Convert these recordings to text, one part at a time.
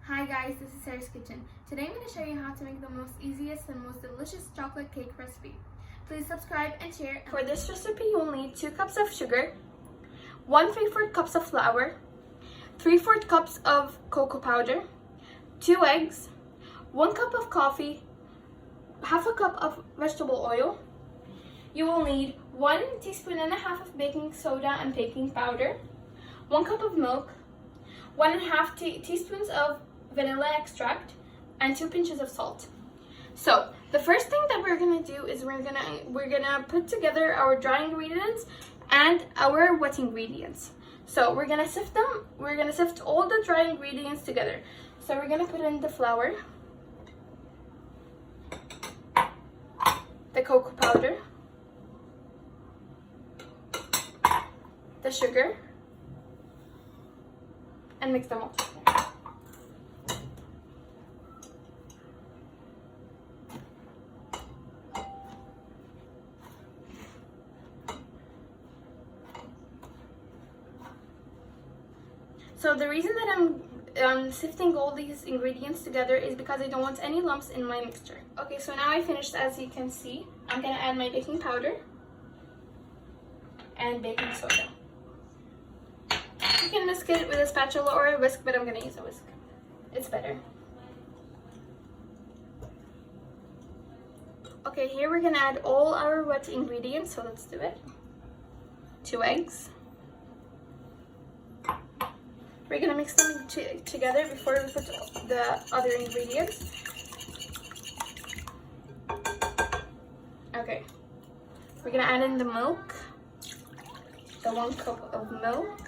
Hi guys, this is Sarah's Kitchen. Today I'm going to show you how to make the most easiest and most delicious chocolate cake recipe. Please subscribe and share. For this recipe, you'll need 2 cups of sugar, 1 3/4 cups of flour, 3/4 cups of cocoa powder, 2 eggs, 1 cup of coffee, half a cup of vegetable oil. You will need 1.5 teaspoons of baking soda and baking powder, 1 cup of milk, 1.5 teaspoons of vanilla extract, and 2 pinches of salt. So the first thing that we're gonna do is we're gonna put together our dry ingredients and our wet ingredients. So we're gonna sift them. We're gonna sift all the dry ingredients together. So we're gonna put in the flour, the cocoa powder, the sugar, and mix them all together. So the reason that I'm sifting all these ingredients together is because I don't want any lumps in my mixture. Okay, so now I finished. As you can see, I'm gonna add my baking powder and baking soda. You can whisk it with a spatula or a whisk, but I'm gonna use a whisk. It's better. Okay, here we're gonna add all our wet ingredients, so let's do it. 2 eggs. We're gonna mix them together before we put the other ingredients. Okay, we're gonna add in the milk, the 1 cup of milk,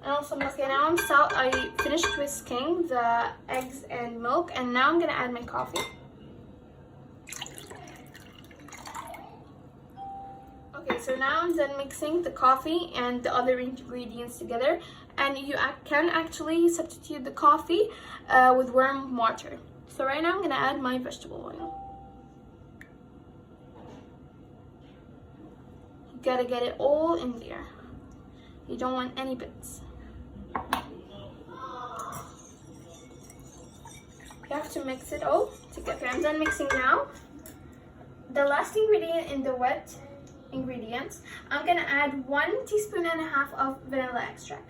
and also milk. Okay, now I finished whisking the eggs and milk, and now I'm gonna add my coffee. Okay, so now I'm done mixing the coffee and the other ingredients together, and you can actually substitute the coffee with warm water. So right now I'm gonna add my vegetable oil. You gotta get it all in there. You don't want any bits. You have to mix it all together. Okay, I'm done mixing now. The last ingredient in the wet ingredients, I'm gonna add 1.5 teaspoons of vanilla extract.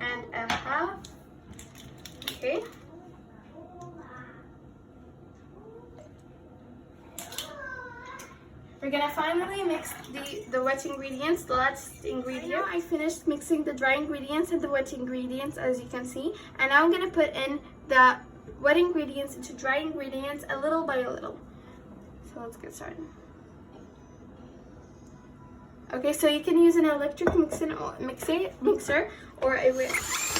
And a half. Okay. We're gonna finally mix the wet ingredients, the last ingredient. I finished mixing the dry ingredients and the wet ingredients, as you can see. And now I'm gonna put in the wet ingredients into dry ingredients a little by a little. So let's get started. Okay, so you can use an electric mixer or a whisk.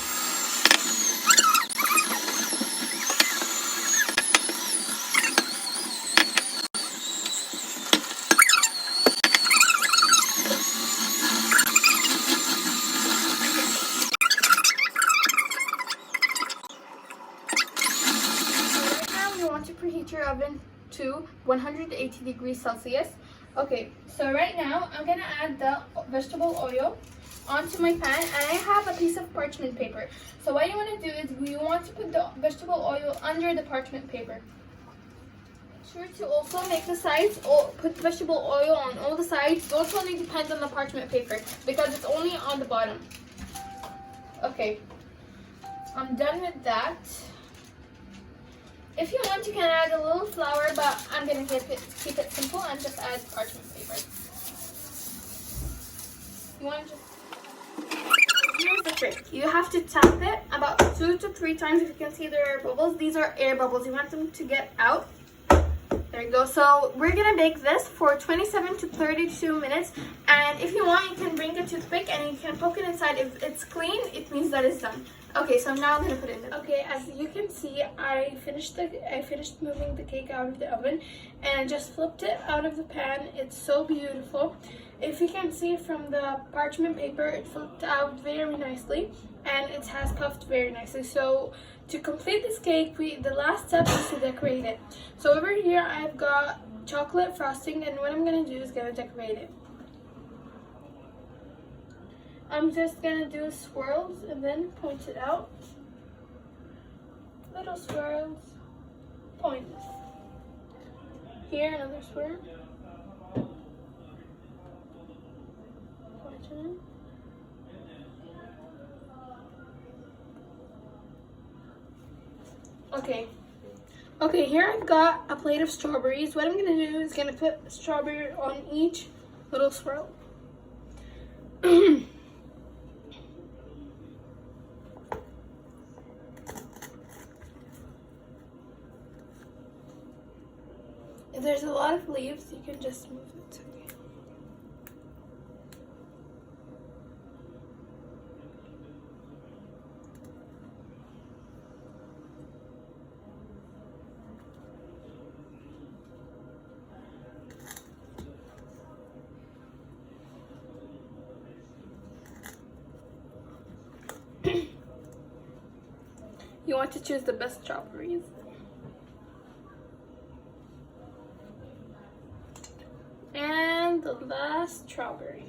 To preheat your oven to 180 degrees Celsius. Okay, so right now I'm gonna add the vegetable oil onto my pan, and I have a piece of parchment paper. So what you want to do is you want to put the vegetable oil under the parchment paper. Make sure to also make the sides, put vegetable oil on all the sides. Don't only depend on the parchment paper because it's only on the bottom. Okay, I'm done with that. If you want, you can add a little flour, but I'm going to keep it simple and just add parchment paper. You want to here's the trick. You have to tap it about 2 to 3 times. If you can see, there are bubbles. These are air bubbles. You want them to get out. There you go. So we're going to bake this for 27 to 32 minutes. And if you want, you can bring a toothpick and you can poke it inside. If it's clean, it means that it's done. Okay, so now I'm gonna put it in. Okay, as you can see, I finished moving the cake out of the oven and just flipped it out of the pan. It's so beautiful. If you can see from the parchment paper, it flipped out very nicely and it has puffed very nicely. So To complete this cake, the last step is to decorate it. So over here I've got chocolate frosting, and what I'm going to do is going to decorate it. I'm just going to do swirls and then point it out. Little swirls. Point. Here, another swirl. Point it in. Okay, here I've got a plate of strawberries. What I'm going to do is going to put a strawberry on each little swirl. If there's a lot of leaves, you can just move it. You want to choose the best strawberries. And the last strawberry.